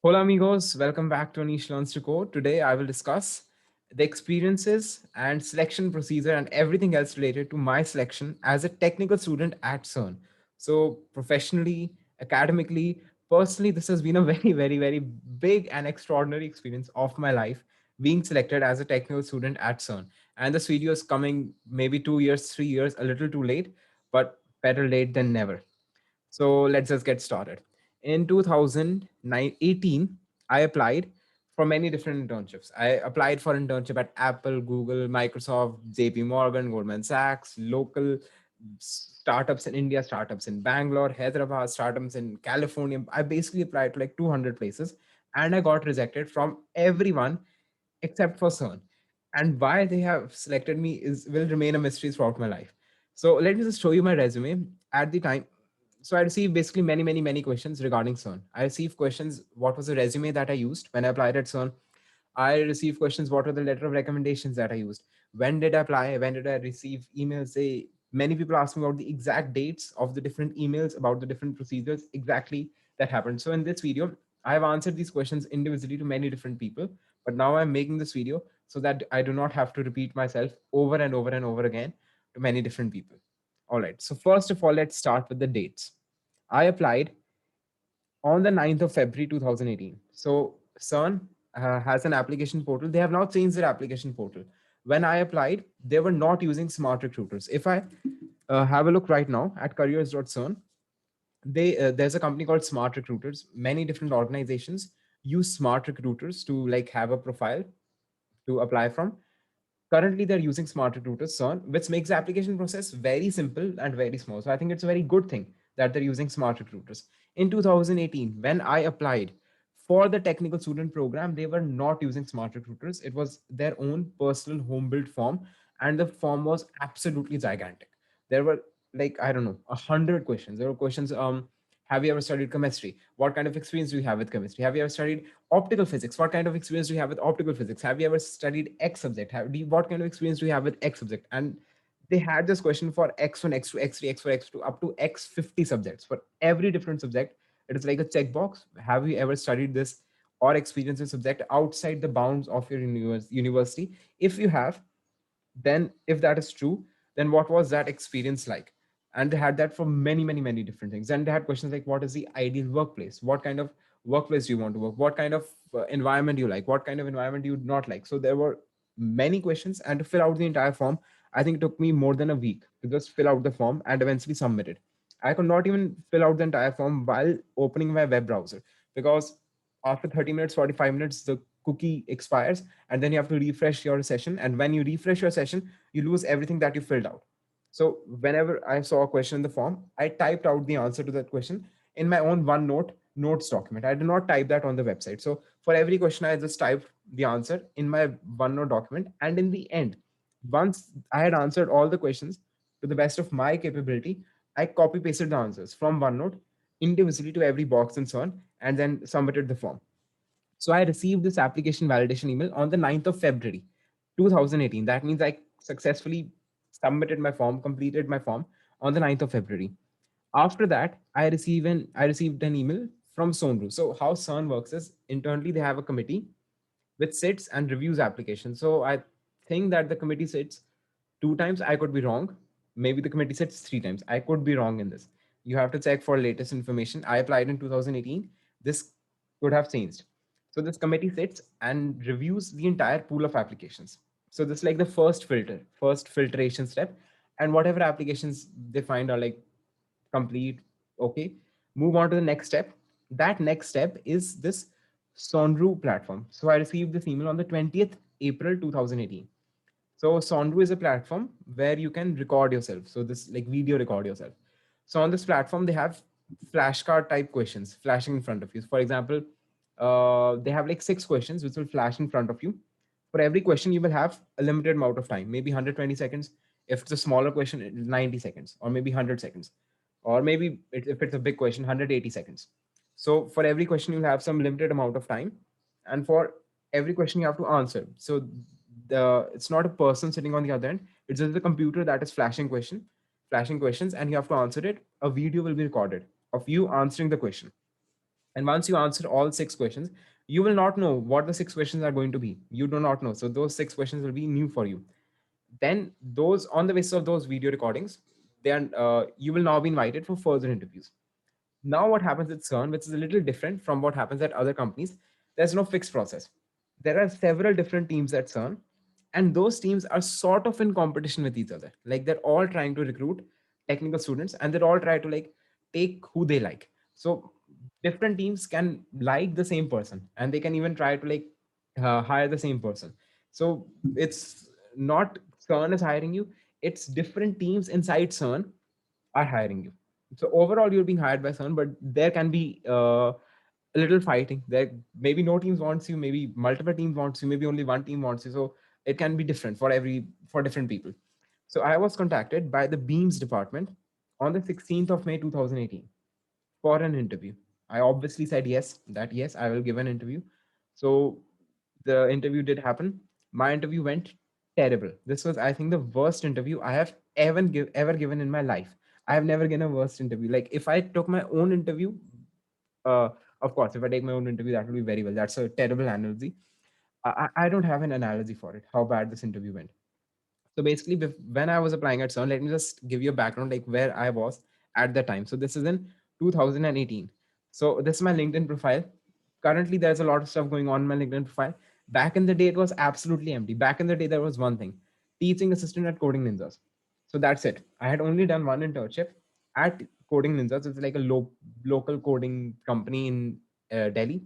Hola amigos, welcome back to Anish Learns to Code. Today I will discuss the experiences and selection procedure and everything else related to my selection as a technical student at CERN. So professionally, academically, personally, this has been a very big and extraordinary experience of my life being selected as a technical student at CERN. And this video is coming maybe 2 years, 3 years, a little too late, but better late than never. So let's just get started. In 2018, I applied for many different internships. I applied for internship at Apple, Google, Microsoft, JP Morgan, Goldman Sachs, local startups in India, startups in Bangalore, Hyderabad, startups in California. I basically applied to like 200 places and I got rejected from everyone except for CERN. And why they have selected me is will remain a mystery throughout my life. So let me just show you my resume at the time. So I received basically many questions regarding CERN. I received questions, what was the resume that I used when I applied at CERN? I received questions, what were the letter of recommendations that I used? When did I apply? When did I receive emails? Many people ask me about the exact dates of the different emails, about the different procedures exactly that happened. So in this video, I have answered these questions individually to many different people, but now I'm making this video so that I do not have to repeat myself over and over and over again to many different people. All right. So first of all, let's start with the dates. I applied on the 9th of February 2018. So CERN has an application portal. They have now changed their application portal. When I applied, they were not using smart recruiters. If I have a look right now at careers.cern, there's a company called Smart Recruiters. Many different organizations use smart recruiters to like have a profile to apply from. Currently, they're using smart recruiters, CERN, which makes the application process very simple and very small. So I think it's a very good thing that they're using smart recruiters. In 2018, when I applied for the technical student program, they were not using smart recruiters. It was their own personal home built form, and the form was absolutely gigantic. There were like, I don't know, 100 questions. There were questions. Have you ever studied chemistry? What kind of experience do you have with chemistry? Have you ever studied optical physics? What kind of experience do you have with optical physics? Have you ever studied X subject? What kind of experience do you have with X subject? And they had this question for X1, X2, X3, X4, X2, up to X50 subjects. For every different subject, it is like a checkbox. Have you ever studied this or experienced a subject outside the bounds of your university? If you have, then if that is true, then what was that experience like? And they had that for many different things. And they had questions like, what is the ideal workplace? What kind of workplace do you want to work? What kind of environment do you like? What kind of environment do you not like? So there were many questions, and to fill out the entire form, I think it took me more than a week to just fill out the form and eventually submit it. I could not even fill out the entire form while opening my web browser, because after 30 minutes, 45 minutes, the cookie expires, and then you have to refresh your session. And when you refresh your session, you lose everything that you filled out. So whenever I saw a question in the form, I typed out the answer to that question in my own OneNote notes document. I did not type that on the website. So for every question, I just typed the answer in my OneNote document. And in the end, once I had answered all the questions to the best of my capability, I copy pasted the answers from OneNote individually to every box and so on, and then submitted the form. So I received this application validation email on the 9th of February 2018. That means I successfully submitted my form, completed my form on the 9th of February. After that, I received an email from Sonru. So how CERN works is internally they have a committee which sits and reviews applications. So I think that the committee sits 2 times. I could be wrong. Maybe the committee sits 3 times. I could be wrong in this. You have to check for latest information. I applied in 2018. This could have changed. So this committee sits and reviews the entire pool of applications. So this is like the first filtration step. And whatever applications they find are like complete, okay, move on to the next step. That next step is this Sonru platform. So I received this email on the 20th April 2018. So Sonru is a platform where you can record yourself. So this like video record yourself. So on this platform, they have flashcard type questions flashing in front of you. For example, they have like 6 questions which will flash in front of you. For every question, you will have a limited amount of time, maybe 120 seconds. If it's a smaller question, 90 seconds, or maybe 100 seconds, or maybe if it's a big question, 180 seconds. So for every question, you'll have some limited amount of time, and for every question, you have to answer. So it's not a person sitting on the other end; it's just the computer that is flashing questions, and you have to answer it. A video will be recorded of you answering the question. And once you answer all six questions, you will not know what the six questions are going to be. You do not know. So those six questions will be new for you. Then those, on the basis of those video recordings, then you will now be invited for further interviews. Now, what happens at CERN, which is a little different from what happens at other companies, there's no fixed process. There are several different teams at CERN, and those teams are sort of in competition with each other. Like they're all trying to recruit technical students, and they're all trying to like take who they like. So different teams can like the same person, and they can even try to like hire the same person. So it's not CERN is hiring you; it's different teams inside CERN are hiring you. So overall, you're being hired by someone, but there can be a little fighting. There maybe no teams wants you, maybe multiple teams wants you, maybe only one team wants you. So it can be different for different people. So I was contacted by the Beams department on the 16th of May 2018 for an interview. I obviously said yes, that yes, I will give an interview. So the interview did happen. My interview went terrible. This was, I think, the worst interview I have ever given in my life. I have never given a worst interview. Like if I took my own interview, uh, of course, if I take my own interview, that will be very well. That's a terrible analogy. I don't have an analogy for it. How bad this interview went. So basically, when I was applying at CERN, let me just give you a background like where I was at the time. So this is in 2018. So this is my LinkedIn profile. Currently, there's a lot of stuff going on in my LinkedIn profile. Back in the day, it was absolutely empty. Back in the day, there was one thing: teaching assistant at Coding Ninjas. So that's it. I had only done one internship at Coding Ninjas. It's like a local coding company in Delhi.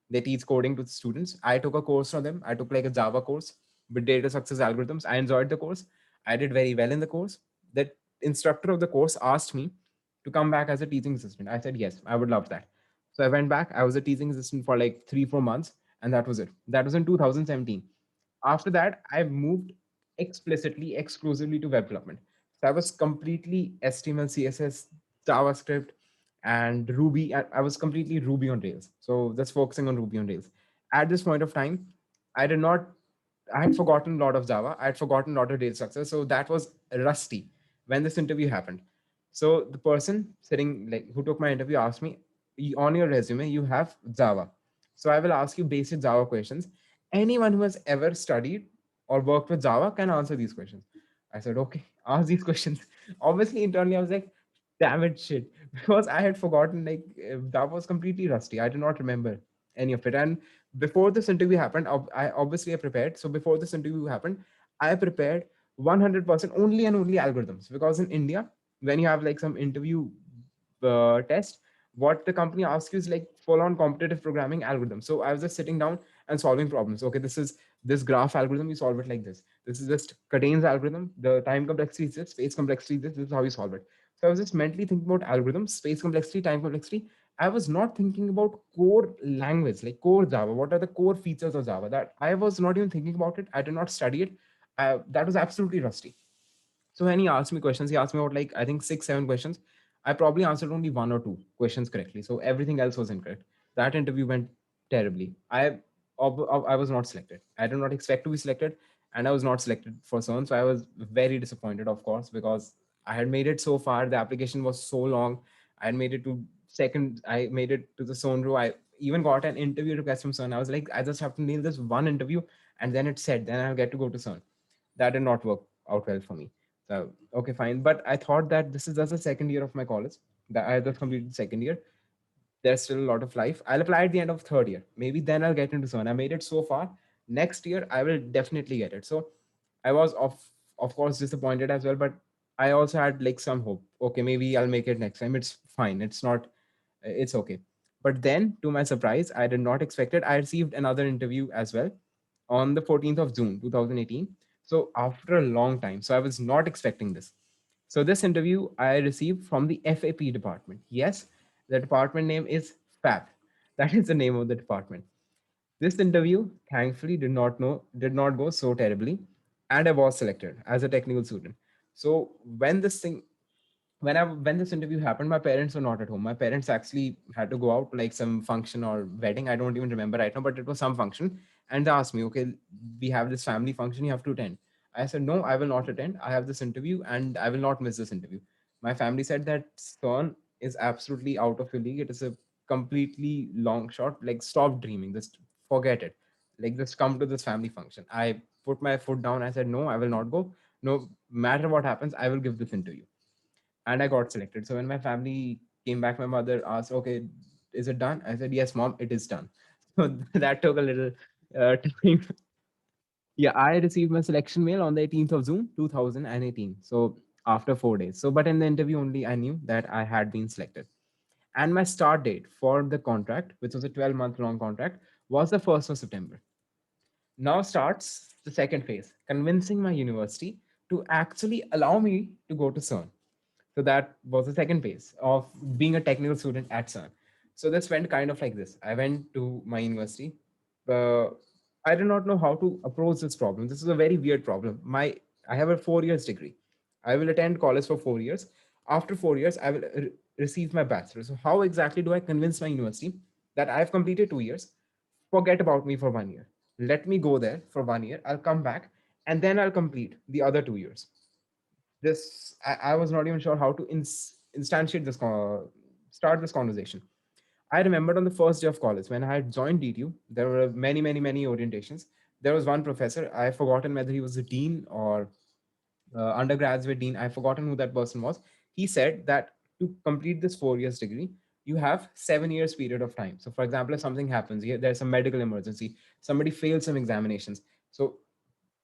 They teach coding to the students. I took a course from them. I took like a Java course with data success algorithms. I enjoyed the course. I did very well in the course. That instructor of the course asked me to come back as a teaching assistant. I said, yes, I would love that. So I went back. I was a teaching assistant for like 3, 4 months, and that was it. That was in 2017. After that, I moved explicitly, exclusively to web development. So I was completely HTML, CSS, JavaScript, and Ruby. I was completely Ruby on Rails. So just focusing on Ruby on Rails. At this point of time, I did not I had forgotten a lot of Java. I had forgotten a lot of data structure. So that was rusty when this interview happened. So the person sitting like who took my interview asked me, on your resume, you have Java. So I will ask you basic Java questions. Anyone who has ever studied or worked with Java can answer these questions. I said, okay, ask these questions. Obviously, internally, I was like, damn it, shit. Because I had forgotten, like, Java was completely rusty. I did not remember any of it. And before this interview happened, I prepared. So before this interview happened, I prepared 100% only and only algorithms, because in India, when you have like some interview test, what the company asks you is like full on competitive programming algorithm. So I was just sitting down and solving problems. Okay, this is this graph algorithm, you solve it like this. This is just Cadane's algorithm. The time complexity is this, space complexity is this. This is how you solve it. So I was just mentally thinking about algorithms, space complexity, time complexity. I was not thinking about core language, like core Java. What are the core features of Java? That I was not even thinking about it. I did not study it. That was absolutely rusty. So when he asked me questions, he asked me about like I think 6, 7 questions. I probably answered only 1 or 2 questions correctly. So everything else was incorrect. That interview went terribly. I was not selected. I did not expect to be selected, and I was not selected for CERN. So I was very disappointed, of course, because I had made it so far. The application was so long. I had made it to second. I made it to the CERN row. I even got an interview request from CERN. I was like, I just have to nail this one interview, and then it's set. Then I'll get to go to CERN. That did not work out well for me. So okay, fine. But I thought that this is just the second year of my college. That I just completed second year. There's still a lot of life. I'll apply at the end of third year. Maybe then I'll get into CERN. I made it so far. Next year I will definitely get it. So I was of course disappointed as well, but I also had like some hope. Okay, maybe I'll make it next time. It's fine. It's not. It's okay. But then, to my surprise, I did not expect it. I received another interview as well on the 14th of June 2018. So after a long time. So I was not expecting this. So this interview I received from the FAP department. Yes, the department name is FAP. That is the name of the department. This interview, thankfully, did not go so terribly, and I was selected as a technical student. So when this interview happened, my parents were not at home. My parents actually had to go out to like some function or wedding. I don't even remember right now, but it was some function. And they asked me, okay, we have this family function, you have to attend. I said, no, I will not attend. I have this interview and I will not miss this interview. My family said that CERN is absolutely out of your league. It is a completely long shot. Like, stop dreaming. Just forget it. Like, just come to this family function. I put my foot down. I said, no, I will not go. No matter what happens, I will give this interview. And I got selected. So when my family came back, my mother asked, okay, is it done? I said, yes, mom, it is done. So that took a little time. Yeah, I received my selection mail on the 18th of June, 2018. So after 4 days. So, but in the interview only, I knew that I had been selected. And my start date for the contract, which was a 12-month long contract, was the 1st of September. Now starts the second phase, convincing my university to actually allow me to go to CERN. So that was the second phase of being a technical student at CERN. So this went kind of like this. I went to my university. Uh, I did not know how to approach this problem. This is a very weird problem. I have a 4 years degree. I will attend college for 4 years. After 4 years, I will receive my bachelor. So how exactly do I convince my university that I have completed 2 years? Forget about me for 1 year. Let me go there for 1 year. I'll come back and then I'll complete the other 2 years. I was not even sure how to instantiate start this conversation. I remembered on the first day of college when I had joined DTU, there were many orientations. There was one professor, I've forgotten whether he was a dean or undergraduate dean. I've forgotten who that person was. He said that to complete this 4 years degree, you have 7 years period of time. So, for example, if something happens, there's a medical emergency, somebody fails some examinations. So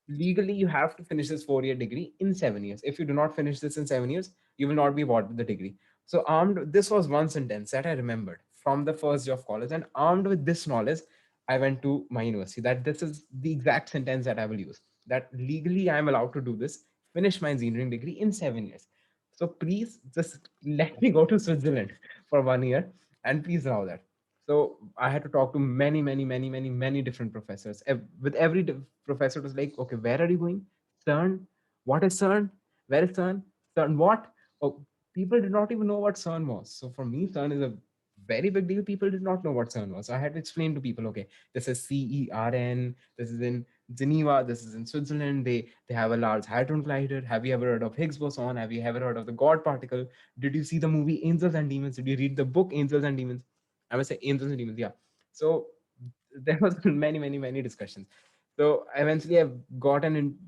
legally you have to finish this 4 year degree in 7 years. If you do not finish this in 7 years, you will not be awarded the degree. So armed, this was one sentence that I remembered from the first day of college, and armed with this knowledge, I went to my university that this is the exact sentence that I will use, that legally I am allowed to do this, finish my engineering degree in 7 years. So please just let me go to Switzerland for 1 year, and please allow that. So I had to talk to many different professors. With every professor, it was like, okay, where are you going? CERN? What is CERN? Where is CERN? CERN what? Oh, people did not even know what CERN was. So for me, CERN is a very big deal. People did not know what CERN was. So I had to explain to people, okay, this is CERN. This is in Geneva. This is in Switzerland. They have a large hadron collider. Have you ever heard of Higgs boson? Have you ever heard of the God particle? Did you see the movie Angels and Demons? Did you read the book Angels and Demons? I must say angels and demons. Yeah. So there was many discussions. So eventually I got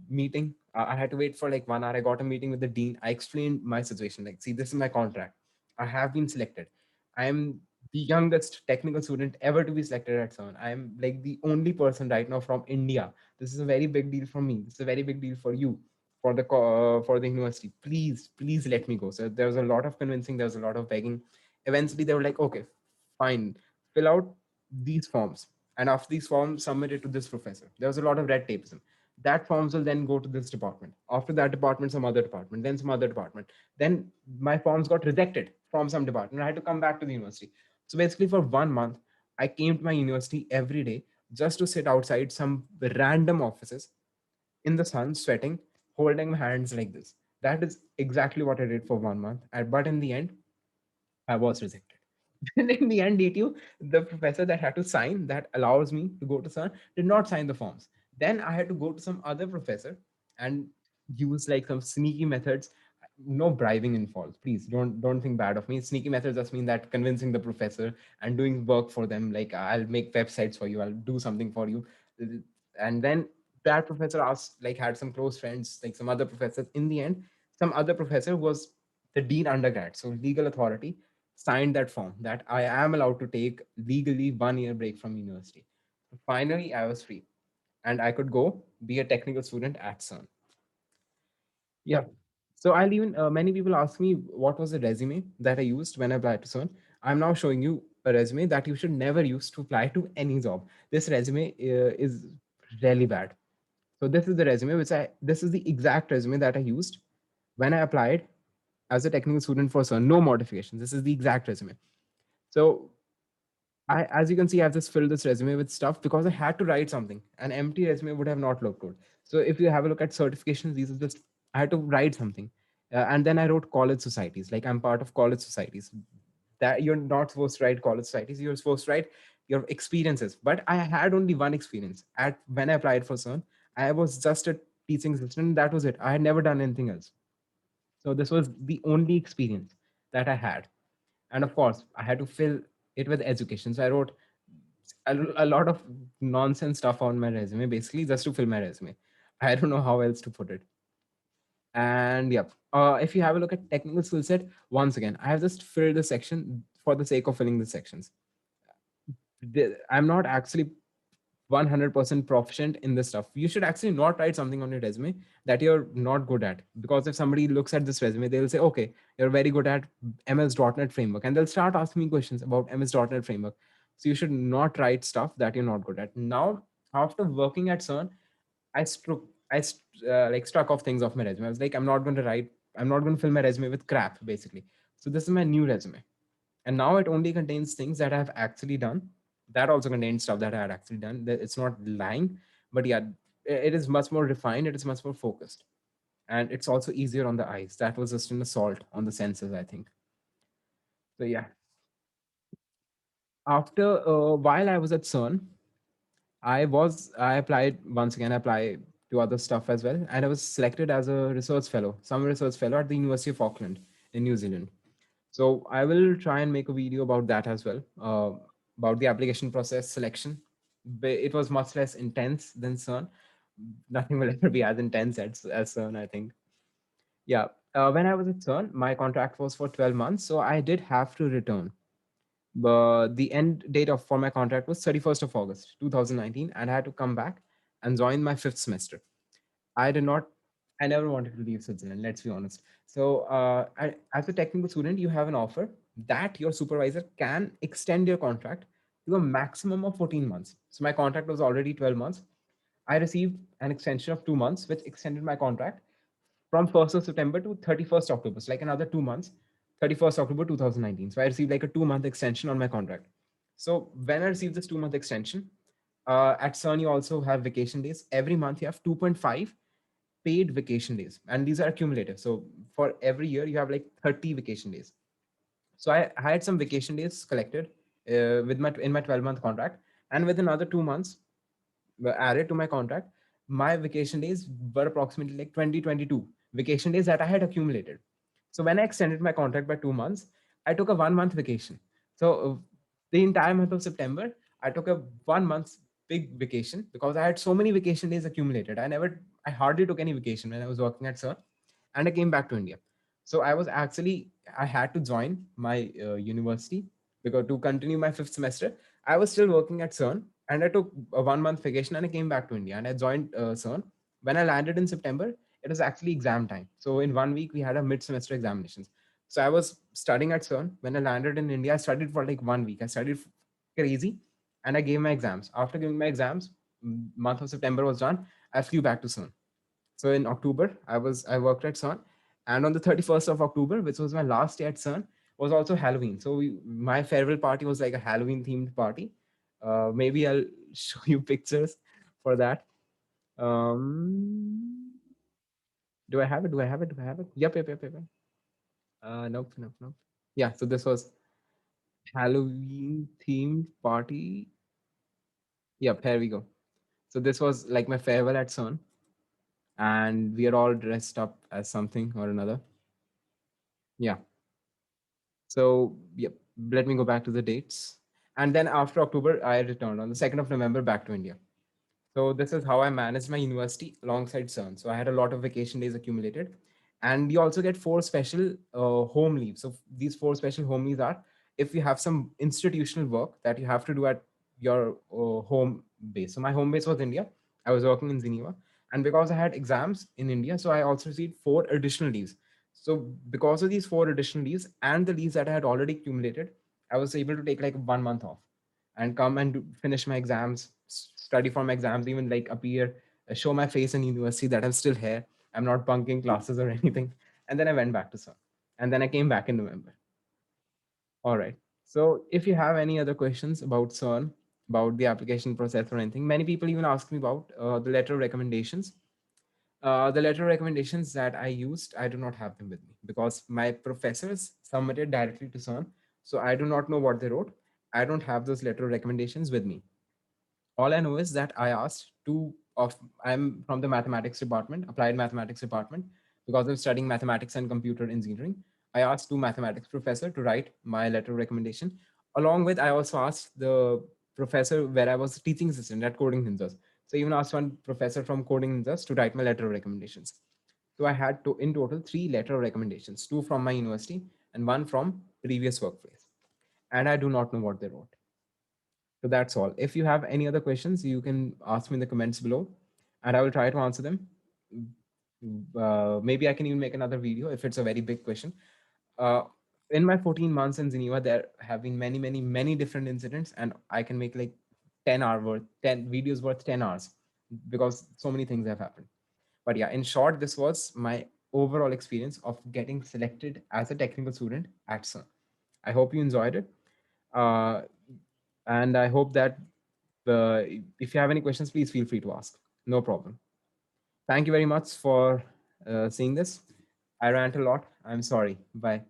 meeting. I had to wait for like 1 hour. I got a meeting with the dean. I explained my situation. Like, see, this is my contract. I have been selected. I am the youngest technical student ever to be selected at CERN. I am like the only person right now from India. This is a very big deal for me. This is a very big deal for you, for the university. Please let me go. So there was a lot of convincing. There was a lot of begging. Eventually, they were like, okay, fine, fill out these forms, and after these forms submitted to this professor, there was a lot of red tape. That forms will then go to this department, after that department some other department, then some other department, then my forms got rejected from some department. I had to come back to the university. So basically for 1 month I came to my university every day just to sit outside some random offices in the sun, sweating, holding my hands like this. That is exactly what I did for 1 month. But in the end, I was rejected. And in the end, DTU, the professor that had to sign that allows me to go to CERN did not sign the forms. Then I had to go to some other professor and use like some sneaky methods. No bribing involved. Please don't think bad of me. Sneaky methods just mean that convincing the professor and doing work for them. Like, I'll make websites for you. I'll do something for you. And then that professor asked, like, had some close friends, like some other professors. In the end, some other professor who was the dean undergrad, so legal authority, signed that form that I am allowed to take legally 1 year break from university. So finally, I was free and I could go be a technical student at CERN. Yeah. So I'll even, many people ask me what was the resume that I used when I applied to CERN. I'm now showing you a resume that you should never use to apply to any job. This resume is really bad. So this is the resume, this is the exact resume that I used when I applied as a technical student for CERN. No modifications. This is the exact resume. So as you can see, I've just filled this resume with stuff because I had to write something. An empty resume would have not looked good. So if you have a look at certifications, these are just, I had to write something. And then I wrote college societies. Like, I'm part of college societies. That you're not supposed to write college societies. You're supposed to write your experiences. But I had only one experience at when I applied for CERN. I was just a teaching assistant. That was it. I had never done anything else. So this was the only experience that I had. And of course, I had to fill it with education. So I wrote a lot of nonsense stuff on my resume, basically just to fill my resume. I don't know how else to put it. And yep, if you have a look at technical skill set, once again, I have just filled the section for the sake of filling the sections. I'm not actually 100% proficient in this stuff. You should actually not write something on your resume that you're not good at. Because if somebody looks at this resume, they'll say, okay, you're very good at MS.NET framework. And they'll start asking me questions about MS.NET framework. So you should not write stuff that you're not good at. Now, after working at CERN, I struck, like struck off things off my resume. I was like, I'm not going to fill my resume with crap, basically. So this is my new resume, and now it only contains things that I've actually done. That also contains stuff that I had actually done. It's not lying, but yeah, it is much more refined. It is much more focused, and it's also easier on the eyes. That was just an assault on the senses, I think. So yeah, after while I was at CERN, I applied once again. I applied to other stuff as well, and I was selected as a research fellow, summer research fellow at the University of Auckland in New Zealand. So I will try and make a video about that as well, about the application process selection. But it was much less intense than CERN. Nothing will ever be as intense as CERN, I think. Yeah. When I was at CERN, my contract was for 12 months, so I did have to return. But the end date of for my contract was 31st of August, 2019, and I had to come back and join my fifth semester. I did not. I never wanted to leave Switzerland. Let's be honest. So, as a technical student, you have an offer that your supervisor can extend your contract to a maximum of 14 months. So my contract was already 12 months. I received an extension of 2 months, which extended my contract from 1st of September to 31st October. So like another 2 months, 31st October 2019. So I received like a 2 month extension on my contract. So when I received this 2 month extension, at CERN, you also have vacation days. Every month, you have 2.5 paid vacation days, and these are accumulative. So for every year, you have like 30 vacation days. So I had some vacation days collected with my in my 12-month contract, and with another 2 months were added to my contract, my vacation days were approximately like 2022 vacation days that I had accumulated. So when I extended my contract by 2 months, I took a 1 month vacation. So the entire month of September, I took a 1 month big vacation because I had so many vacation days accumulated. I hardly took any vacation when I was working at CERN, and I came back to India. So I had to join my university because to continue my fifth semester, I was still working at CERN, and I took a 1 month vacation and I came back to India and I joined CERN. When I landed in September, it was actually exam time. So in 1 week, we had a mid semester examinations. So I was studying at CERN. When I landed in India, I studied for like 1 week. I studied crazy, and I gave my exams. After giving my exams, month of September was done. I flew back to CERN. So in October, I worked at CERN, and on the 31st of October, which was my last day at CERN, was also Halloween. So my farewell party was like a Halloween themed party. Maybe I'll show you pictures for that. Um, do I have it? Do I have it? Do I have it? Yep, yep, yep, yep. Yep. Nope, nope, nope. Yeah. So this was Halloween themed party. Yep. Here we go. So this was like my farewell at CERN, and we are all dressed up as something or another. Yeah. So, yep, let me go back to the dates. And then after October, I returned on the 2nd of November back to India. So this is how I managed my university alongside CERN. So I had a lot of vacation days accumulated, and you also get four special home leaves. So these four special home leaves are if you have some institutional work that you have to do at your home base. So my home base was India. I was working in Geneva, and because I had exams in India, so I also received four additional leaves. So because of these four additional leaves and the leaves that I had already accumulated, I was able to take like 1 month off and come and finish my exams, study for my exams, even like appear, show my face in university that I'm still here. I'm not bunking classes or anything. And then I went back to CERN. And then I came back in November. All right. So if you have any other questions about CERN, about the application process or anything, many people even ask me about the letter of recommendations. The letter of recommendations that I used, I do not have them with me because my professors submitted directly to CERN. So I do not know what they wrote. I don't have those letter of recommendations with me. All I know is that I asked two of I'm from the mathematics department, applied mathematics department, because I'm studying mathematics and computer engineering. I asked two mathematics professor to write my letter of recommendation Along with, I also asked the professor where I was teaching assistant at Coding Ninjas. So I even asked one professor from Coding Ninjas to write my letter of recommendations. So I had to, in total, three letter of recommendations, two from my university and one from previous workplace. And I do not know what they wrote. So that's all. If you have any other questions, you can ask me in the comments below, and I will try to answer them. Maybe I can even make another video if it's a very big question. Uh, in my 14 months in Geneva, there have been many, many, many different incidents, and I can make like 10 hour worth, 10 videos worth 10 hours because so many things have happened. But yeah, in short, this was my overall experience of getting selected as a technical student at CERN. I hope you enjoyed it. Uh, and I hope that if you have any questions, please feel free to ask. No problem. Thank you very much for seeing this. I rant a lot. I'm sorry. Bye.